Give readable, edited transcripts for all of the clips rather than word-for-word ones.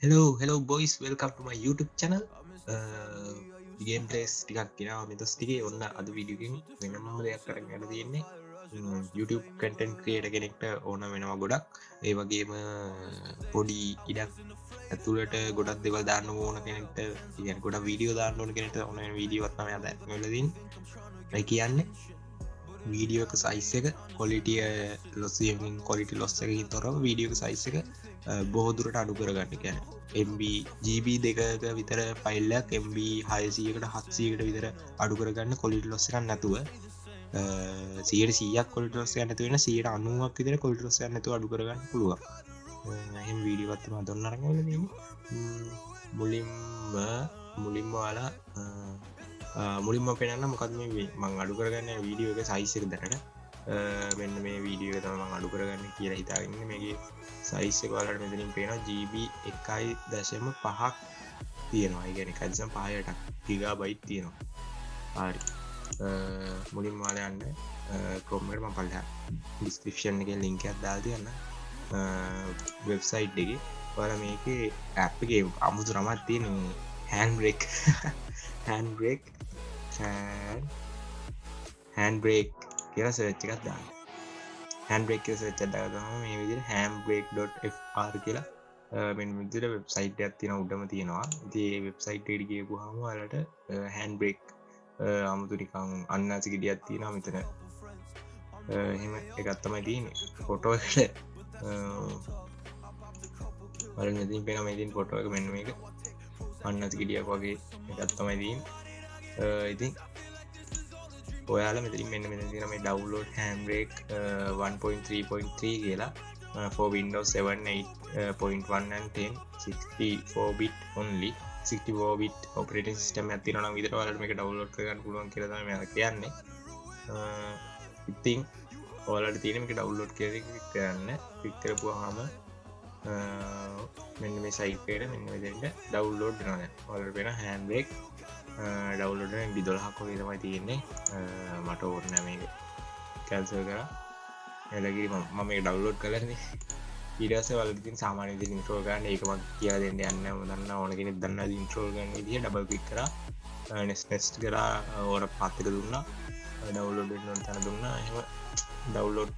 Hello boys, welcome to my YouTube channel. Game plays ටිකක් ගෙනාව මෙතස් ටිකේ ඔන්න අද වීඩියෝ එකකින් වෙනම දෙයක් කරගෙන යන්න තියෙන්නේ. YouTube content creator කෙනෙක්ට ඕන වෙනවා ගොඩක්. ඒ වගේම පොඩි ඉඩක් ඇතුළට ගොඩක් දේවල් දාන්න ඕන කෙනෙක්ට, කියන්නේ ගොඩක් වීඩියෝ දාන්න ඕන කෙනෙක්ට ඕන වෙන වීඩියෝවක් තමයි අද මෙවල දෙන්නේ. ඒ කියන්නේ වීඩියෝ එක සයිස් එක quality loss එකකින් quality loss එකකින් තොරව වීඩියෝ එක සයිස් එක බොහෝ දුරට අඩු කරගන්න. කියන්නේ MB GB දෙකක විතර ෆයිල් එකක් MB 600කට 700කට විතර අඩු කරගන්න quality loss එකක් නැතුව 100ක් quality loss එකක් නැතුව වෙන 90ක් විතර quality loss එකක් නැතුව අඩු කරගන්න පුළුවන්. එහෙම වීඩියෝ එකක් තමයි දුන්න අරගෙන ඉන්නේ. මුලින්ම ඔයාලා මුලින්ම පෙන්වන්න මොකක්ද මේ මම අඩු කරගන්න වීඩියෝ එක සයිස් එක දැනට මෙන්න මේ වීඩියෝ එක තමයි මම අඩු කරගන්න කියලා හිතාගෙන ඉන්නේ. මේකේ සයිස් එක ඔයාලට මෙතනින් පේනවා GB 1.5ක් තියෙනවා. ඒ කියන්නේ 1.5ට ගිගාබයිට් තියෙනවා. හරි. මුලින්ම ඔයාලා යන්න Chrome එකට මම පල්ලා description එකේ link එකක් දාලා තියන්න. වෙබ්සයිට් එකේ ඔයාලා මේකේ app එකේ අමුතු නමක් තියෙන handbrake කියලා සර්ච් එකක් දාන්න. handbrake කියලා සර්ච් එකක් දාලා තමයි මේ විදිහට handbrake.fr කියලා මෙන්න මේ විදිහට වෙබ්සයිට් එකක් තියෙනවා උඩම තියෙනවා. ඉතින් මේ වෙබ්සයිට් එකට ගියපුවාම ඔයාලට handbrake අමුතු නිකන් අන්නාසි ගෙඩියක් තියෙනවා මෙතන. එහෙම එකක් තමයි තියෙන්නේ. ෆොටෝ එකට ඔයාලට මෙතනින් පේනවා මේ තියෙන ෆොටෝ එක මෙන්න මේක. අන්නාසි ගෙඩියක් වගේ එකක් තමයි තියෙන්නේ. ඉතින් ඔයාලා මෙතනින් මෙන්න මෙතන තියෙන මේ download handbrake 1.3.3 කියලා for Windows 7, 8.1 and 10 64 bit only 64 bit operating system එකක් තියෙනවා නම් විතර ඔයාලට මේක download කරගන්න පුළුවන් කියලා තමයි මම කියන්නේ. ඉතින් ඔයාලට තියෙන මේක download කියලා ක්ලික් කරන්න. ක්ලික් කරපුවාම මෙන්න මේ site එකට මෙන්න මෙතෙන්ට download වෙනවා. දැන් ඔයාලට වෙන handbrake download එක MB 12ක් වගේ තමයි තියෙන්නේ. මට ඕනේ නැහැ මේක cancel කරා. එළගිරි මම මේක download කළානේ. ඊට පස්සේ ඔයාලට තියෙන සාමාන්‍ය විදිහට intro ගන්න. ඒක මම කියලා දෙන්න යන්නේ නැහැ. මම දන්නා ඕන කෙනෙක් දන්නා intro ගන්න විදිහ double click කරා. next කරා ඕන path එක දුන්නා. download වෙන්න ඕන තැන දුන්නා. එහෙම download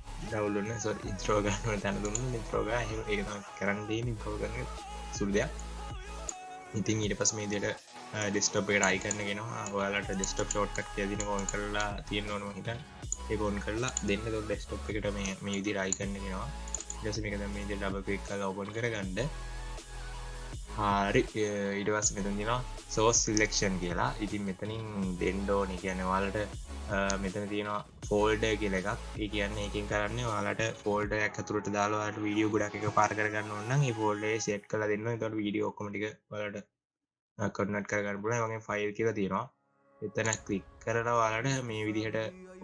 නේ sorry intro ගන්න ඕන තැන දුන්නා. intro ගා එහෙම ඒක තමයි කරන්න දෙන්නේ intro ගන්න සුළු දෙයක්. ඉතින් ඊට පස්සේ මේ විදිහට desktop එකට icon එක එනවා. ඔයාලට desktop shortcut කියලා දින on කරලා තියෙන්න ඕන මම හිතන්නේ. ඒක on කරලා දෙන්න તો desktop එකට මේ විදිහට icon එක එනවා. ඊට පස්සේ මේක දැන් මේ විදිහට double click කරලා open කරගන්න. හරි. ඊට පස්සේ මෙතන තියෙනවා source selection කියලා. ඉතින් මෙතනින් දෙන්න ඕනේ කියන්නේ ඔයාලට මෙතන තියෙනවා folder කියලා එකක්. ඒ කියන්නේ එකකින් කරන්නේ ඔයාලට folder එකක් ඇතුළට දාලා ඔයාලට වීඩියෝ ගොඩක් එකපාර කරගන්න ඕන නම් ඒ folder එක set කරලා දෙන්න ඕනේ. එතකොට වීඩියෝ ඔක්කොම ටික ඔයාලට කන්වර්ට් කරගන්න පුළුවන්. ඒ වගේම ෆයිල් කියලා තියෙනවා. එතන ක්ලික් කරලා ඔයාලට මේ විදිහට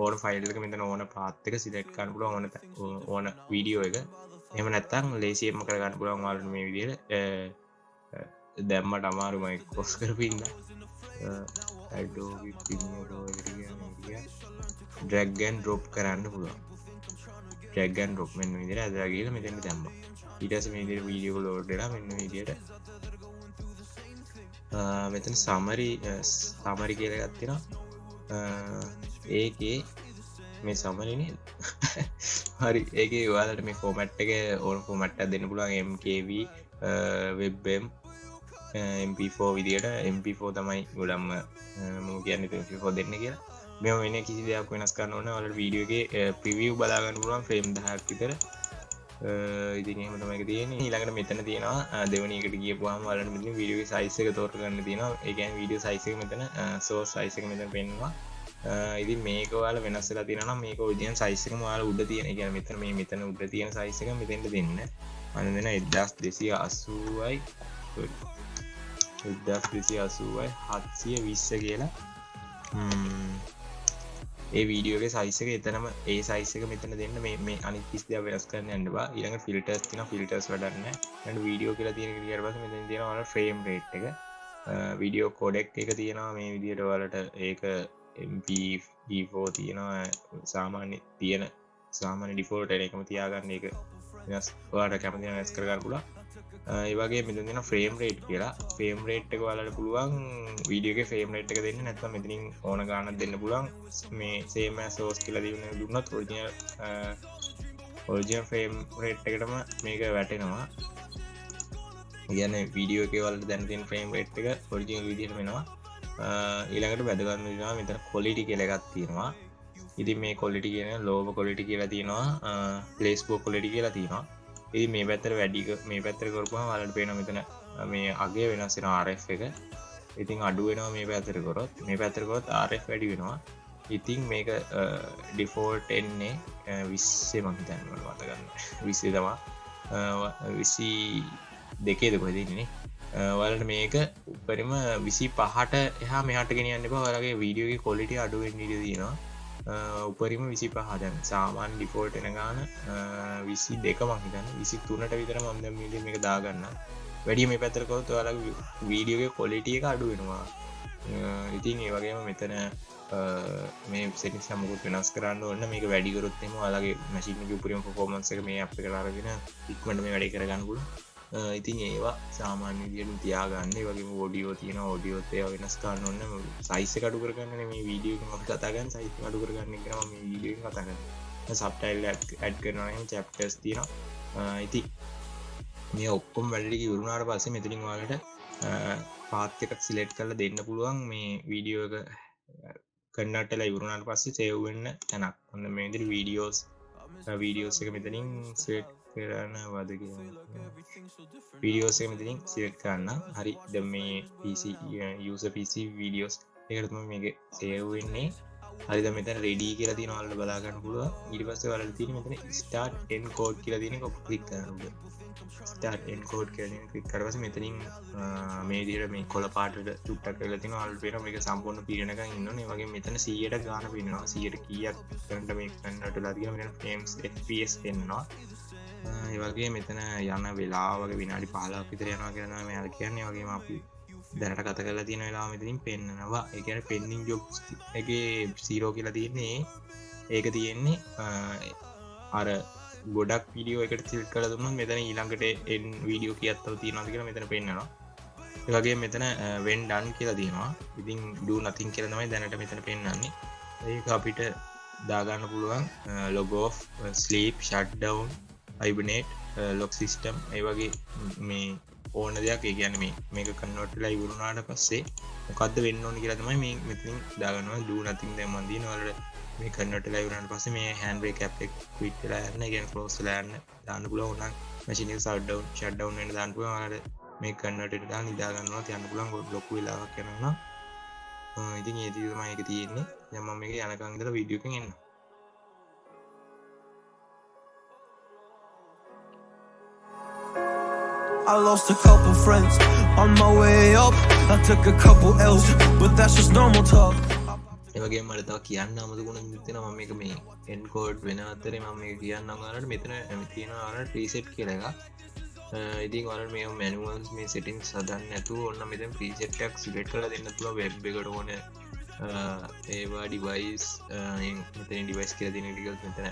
ඕන ෆයිල් එක මෙතන ඕන පාත් එක සිලෙක්ට් කරන්න පුළුවන් ඕන වීඩියෝ එක. එහෙම නැත්නම් ලේසියෙන්ම කරගන්න පුළුවන් ඔයාලට මේ විදිහට දැම්මට අමාරුමයි cross කරපින්න. Adobe Premiere drag and drop කරන්න පුළුවන්. drag and drop මෙන්න විදිහට ඇදලා ගිහලා මෙතෙන්ට දැම්මා. ඊට පස්සේ මේ විදිහට වීඩියෝ එක ලෝඩ් වෙලා මෙන්න විදිහට මෙතන summary කියලා එකක් තියෙනවා. ඒකේ මේ summary නේද? හරි. ඒකේ ඔයාලට මේ format එක ඕන format එකක් දෙන්න පුළුවන්. MKV WebM MP4 විදියට. MP4 තමයි ගොඩක්ම මම කියන්නේ MP4 දෙන්න කියලා. මේව වෙන කිසි දෙයක් වෙනස් කරන්න ඕනේ. ඔයාලට වීඩියෝ එකේ preview බලා ගන්න පුළුවන් frame 10ක් විතර. ඉතින් එහෙම තමයි ඒක තියෙන්නේ. ඊළඟට මෙතන තියෙනවා දෙවෙනි එකට ගියපුවාම ඔයාලට මෙතන වීඩියෝ එකේ size එක තෝරගන්න තියෙනවා. ඒ කියන්නේ වීඩියෝ size එක මෙතන source size එක මෙතන පෙන්නනවා. ඉතින් මේක ඔයාලා වෙනස් වෙලා තියෙනවා නම් මේක ඔරිජිනල් size එකම ඔයාලා උඩ තියෙන. ඒ කියන්නේ මෙතන උඩ තියෙන size එක මෙතෙන්ට දෙන්න. මම දෙන 1280යි 1280යි 720 කියලා. ඒ වීඩියෝ එකේ size එක එතනම ඒ size එක මෙතන දෙන්න. මේ අනිත් කිසි දෙයක් වෙනස් කරන්න යන්න බෑ. ඊළඟ filters තියෙනවා. filters වැඩක් නැහැ. ඊළඟ වීඩියෝ කියලා තියෙන එක ඊට පස්සේ මෙතන තියෙනවා ඔයාලා frame rate එක. වීඩියෝ codec එක තියෙනවා මේ විදිහට ඔයාලට. ඒක MP4 තියෙනවා. සාමාන්‍ය default එකම තියාගන්න. ඒක වෙනස් ඔයාලට කැමති නම් වෙනස් කරගන්න පුළුවන්. ඒ වගේ මෙතන තියෙන ෆ්‍රේම් රේට් කියලා. ෆ්‍රේම් රේට් එක ඔයාලට පුළුවන් වීඩියෝ එකේ ෆ්‍රේම් රේට් එක දෙන්න නැත්නම් මෙතනින් ඕන ගානක් දෙන්න පුළුවන්. මේ same as source කියලා දුන්නොත් ඔරිජිනල් ෆ්‍රේම් රේට් එකටම මේක වැටෙනවා. කියන්නේ වීඩියෝ එකේ වලට දැන් තියෙන ෆ්‍රේම් රේට් එක ඔරිජිනල් විදිහටම එනවා. ඊළඟට වැදගත් වෙනවා මෙතන quality කියලා එකක් තියෙනවා. ඉතින් මේ quality කියන low quality කියලා තියෙනවා, placebo quality කියලා තියෙනවා. ඉතින් මේ පැත්තට වැඩි මේ පැත්තට කරපුවම ඔයාලට පේනවා මෙතන මේ අගය වෙනස් වෙනවා RF එක. ඉතින් අඩු වෙනවා මේ පැත්තට කරොත්. මේ පැත්තට කරොත් RF වැඩි වෙනවා. ඉතින් මේක default එන්නේ 20 මම හිතන්නේ මට මතක ගන්න. 20 තමයි. 22ද කොහෙද ඉන්නේ? ඔයාලට මේක උඩරිම 25ට එහා මෙහාට ගෙනියන්න එපා. ඔයාලගේ වීඩියෝ එකේ quality අඩු වෙන්න ඉඩ තියෙනවා. උපරිම 25 දැන් සාමාන්‍ය ඩිෆෝල්ට් එන ගාන 22 මම හිතන්නේ 23ට විතර මම දැන් මේක දාගන්න. වැඩි මේ පැත්තට කරොත් ඔයාලගේ වීඩියෝ එකේ quality එක අඩු වෙනවා. ඉතින් ඒ වගේම මෙතන මේ settings එක මොකද වෙනස් කරන්න ඕන මේක වැඩි කරොත් එහෙම ඔයාලගේ machine එකේ උපරිම performance එක මේ app එකට අරගෙන ඉක්මනට මේ වැඩේ කරගන්න පුළුවන්. ඉතින් ඒවා සාමාන්‍ය විදිහට තියාගන්න. ඒ වගේම ඔඩියෝ තියෙනවා. ඔඩියෝත් ඒවා වෙනස් කරන්න ඕනේ. සයිස් එක අඩු කරගන්න මේ වීඩියෝ එකෙන් අපි කතා කරන්නේ සයිස් එක අඩු කරගන්න එක තමයි මේ වීඩියෝ එකෙන් කතා කරන්නේ. සබ්ටයිටල් ඇඩ් කරනවා නම් chapters තියෙනවා. ඉතින් මේ ඔක්කොම වැඩ ටික ඉවරුනාට පස්සේ මෙතනින් ඔයාලට පාත් එකක් සිලෙක්ට් කරලා දෙන්න පුළුවන් මේ වීඩියෝ එක කන්වර්ට් වෙලා ඉවරුනාට පස්සේ සේව් වෙන්න තැනක්. ඔන්න මේ විදිහට වීඩියෝස් එක මෙතනින් සිලෙක්ට් කරනවද කියලා. වීඩියෝස් එක මෙතනින් සිලෙක්ට් කරන්න. හරි දැන් මේ PC user PC වීඩියෝස් ඒකට තමයි මේක සේව් වෙන්නේ. හරි දැන් මෙතන ready කියලා තියෙනවා ඔයාලට බලා ගන්න පුළුවන්. ඊට පස්සේ ඔයාලට තියෙන්නේ මෙතන start encode කියලා තියෙන එක ක්ලික් කරන්න ඕනේ. start encode කියලා ක්ලික් කරලා පස්සේ මෙතනින් මේ විදිහට මේ කොළ පාටට චුට්ටක් කරලා තියෙනවා. ඔයාලට පේනවා මේක සම්පූර්ණ පීරණකම් ඉන්න ඕනේ. ඒ වගේම මෙතන 100ට ගාන පේනවා. 100ට කීයක් කරන්ට මේක කන්වර්ට් වෙලා තියෙනවා. මෙතන frames fps පෙන්නනවා. ඒ වගේ මෙතන යන වෙලාව වගේ විනාඩි 15ක් විතර යනවා කියලා තමයි මෙයාලා කියන්නේ. ඒ වගේම අපි දැනට ගත කරලා තියෙන වෙලාව මෙතනින් පෙන්නනවා. ඒ කියන්නේ pending jobs එකේ 0 කියලා තියෙන්නේ. ඒක තියෙන්නේ අර ගොඩක් වීඩියෝ එකට සිලෙක්ට් කරලා දුන්නොත් මෙතන ඊළඟට එන් වීඩියෝ කීයක් තව තියෙනවද කියලා මෙතන පෙන්නනවා. ඒ වගේම මෙතන when done කියලා තියෙනවා. ඉතින් do nothing කියලා තමයි දැනට මෙතන පෙන්නන්නේ. ඒක අපිට දාගන්න පුළුවන් log off, sleep, shutdown, hibernate, lock system ඒ වගේ මේ ඕන දෙයක්. ඒ කියන්නේ මේක කන්වර්ට් වෙලා ඉවරුනාට පස්සේ මොකද්ද වෙන්න ඕන කියලා තමයි මේ මෙතනින් දාගන්නවා. do nothing දැන් මම දිනන වල මේ කන්වර්ට් වෙලා ඉවරුනාට පස්සේ මේ hand brake app එක quit වෙලා යන්න, ඒ කියන්නේ close වෙලා යන්න දාන්න පුළුවන්. ඕනනම් machine එක shutdown වෙන්න දාන්න පුළුවන්. ඔයාලට මේ කන්වර්ට් එකට දාලා නිදා ගන්නවත් යන්න පුළුවන්. ලොකු වෙලාවක් යනවා. ඉතින් ඒ විදිහට තමයි ඒක තියෙන්නේ. දැන් මම මේක යනකම් ඉඳලා වීඩියෝ එකෙන් එන්න. I lost a couple friends on my way up. I took a couple L's, but that's just normal talk. ඒ වගේම මට තව කියන්න අමතකුණ තියෙනවා. මම මේක මේ එන්කෝඩ් වෙන අතරේ මම මේක කියන්නම් ඔයාලට. මෙතන තියෙනවා ඔයාලට preset කියලා එකක්. ඉතින් ඔයාලට මේ manuals මේ settings හදන්න නැතුව ඔන්න මෙතන preset එකක් select කරලා දෙන්න පුළුවන්. web එකට ඕන ඒවා device මෙතන device කියලා දෙන ටික මෙතන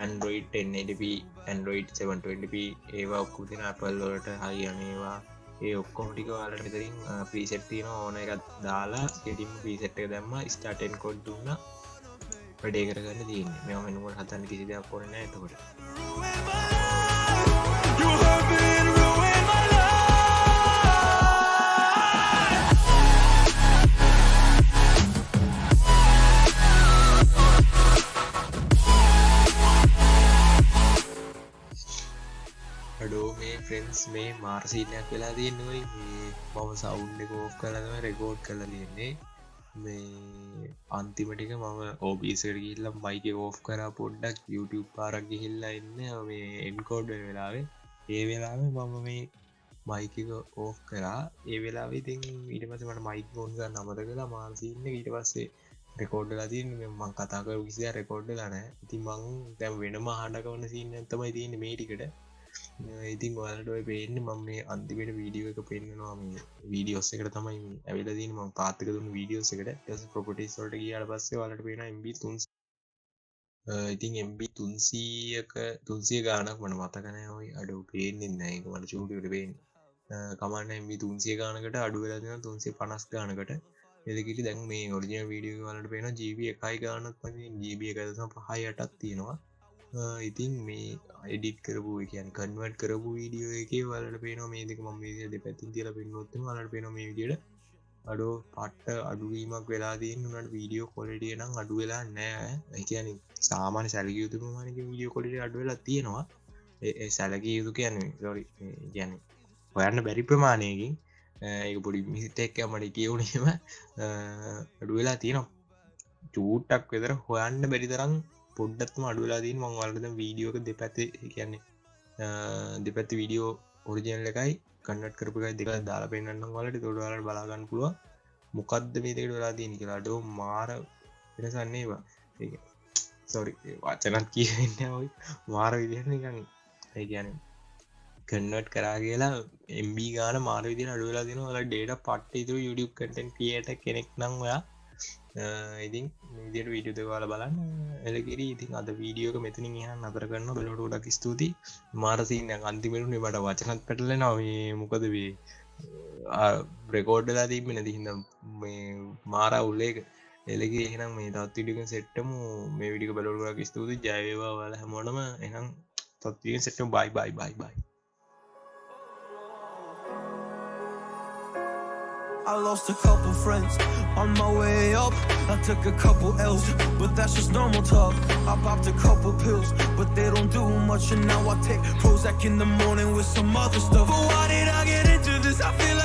Android 1080p, Android 720p ඒවා ඔක්කොම තියෙන Apple වලට හරියන ඒවා ඒ ඔක්කොම ටික ඔයාලට මෙතනින් preset තියෙනවා. ඕන එකක් දාලා setting preset එක දැම්මා start encode දුන්නා වැඩේ කරගන්න තියෙන්නේ. මේවා මෙනු වල හදන්න කිසි දෙයක් ඕනේ නැහැ. එතකොට ෆ්‍රෙන්ඩ්ස් මේ මාර සීන් එකක් වෙලා තියෙනවා. මේ මම සවුන්ඩ් එක ඕෆ් කරලා තමයි රෙකෝඩ් කරලා තියෙන්නේ. මේ අන්තිම ටික මම OBS එකට ගිහිල්ලා මයික් එක ඕෆ් කරා පොඩ්ඩක් YouTube පාරක් ගිහිල්ලා ඉන්නේ මේ එන්කෝඩ් වෙන වෙලාවේ. ඒ වෙලාවේ මම මේ මයික් එක ඕෆ් කරා. ඒ වෙලාවේ ඉතින් ඊට පස්සේ මට මයික් ඕන් කරන්න අමතක කළා. මාර සීන් එක ඊට පස්සේ රෙකෝඩ් වෙලා තියෙන්නේ. මම කතා කරපු කිසි දෙයක් රෙකෝඩ් වෙලා නැහැ. ඉතින් මම දැන් වෙනම අහන්න කවන සීන් එකක් තමයි තියෙන්නේ මේ ටිකට. ඉතින් ඔයාලට ඔය පේන්නේ මම මේ අන්තිමේට වීඩියෝ එක පෙන්නනවා. මේ වීඩියෝස් එකට තමයි ඇවිල්ලා තියෙන්නේ. මම පාත් එක දුන්න වීඩියෝස් එකට. ඊට පස්සේ ප්‍රොපර්ටිස් වලට ගියාට පස්සේ ඔයාලට පේනවා MB 3 ඉතින් MB 300ක 300 ගානක් මට මතක නැහැ ඔය අඩු පේන්නේ නැහැ ඒක මට චූටි උඩ පේන්නේ කමන්න MB 300 ගානකට අඩු වෙලා තියෙනවා 350 ගානකට එලකිරි දැන් මේ ඔරිජිනල් වීඩියෝ වලට පේනවා GB 1 ගානක් වගේ GB 1.5ක් තියෙනවා ඉතින් මේ එඩිට් කරපු ඒ කියන්නේ කන්වර්ට් කරපු වීඩියෝ එකේ වලට පේනවා මේ දෙක මම මේ දෙපැත්තෙන් තියලා පෙන්නනොත් එහම වලට පේනවා මේ විදියට අඩෝ පට්ට අඩුවීමක් වෙලා තියෙන උනට වීඩියෝ ක්වොලිටිය නම් අඩු වෙලා නැහැ ඒ කියන්නේ සාමාන්‍ය සැලකිය යුතු ප්‍රමාණයක වීඩියෝ ක්වොලිටිය අඩු වෙලා තියෙනවා ඒ සැලකිය යුතු කියන්නේ සෝරි කියන්නේ හොයන්න බැරි ප්‍රමාණයකින් ඒක පොඩි මිස්ටේක් එකක් මට කියුණේම අඩු වෙලා තියෙනවා චූට්ටක් විතර හොයන්න බැරි තරම් පොඩ්ඩක්ම අඩු වෙලා තියෙනවා මම ඔයාලට දැන් වීඩියෝ එක දෙපැත්තේ කියන්නේ දෙපැත්තේ වීඩියෝ ඔරිජිනල් එකයි කන්වර්ට් කරපු එකයි දෙක දාලා පෙන්නන්නම් ඔයාලට ඒකට ඔයාලට බලා ගන්න පුළුවන් මොකද්ද මේ දෙකට වෙලා තියෙන්නේ කියලා අඩෝ මාර වෙනසක් නේවා ඒක සෝරි වචනත් කියෙන්නේ ඔය මාර විදිහට නිකන් ඒ කියන්නේ කන්වර්ට් කරා කියලා MB ගාන මාර විදිහට අඩු වෙලා තියෙනවා ඔයාලා ඩේටා පට්ට ඉතුරු YouTube content creator කෙනෙක් නම් ඔයා ඉතින් මේ විදිහට වීඩියෝ දෙක ඔයාලා බලන්න එලකිරි ඉතින් අද වීඩියෝ එක මෙතනින් එහාට නතර කරනවා බලවට ගොඩක් ස්තුතියි මාර සීන් එක අන්තිමේටුනේ මට වචනත් පැටලෙනවා මේ මොකද මේ රෙකෝඩ් වෙලා තිබ්බේ නැති හින්දා මේ මාර අවුල් එක එලකිරි එහෙනම් මේ තවත් වීඩියෝ එකකින් සෙට් වෙමු මේ වීඩියෝ එක බලවට ගොඩක් ස්තුතියි ජය වේවා ඔයාලා හැමෝටම එහෙනම් තවත් වීඩියෝ එකකින් සෙට් වෙමු bye I lost a couple friends on my way up. I took a couple L's, but that's just normal talk. I popped a couple pills, but they don't do much. And now I take Prozac in the morning with some other stuff. But why did I get into this? I feel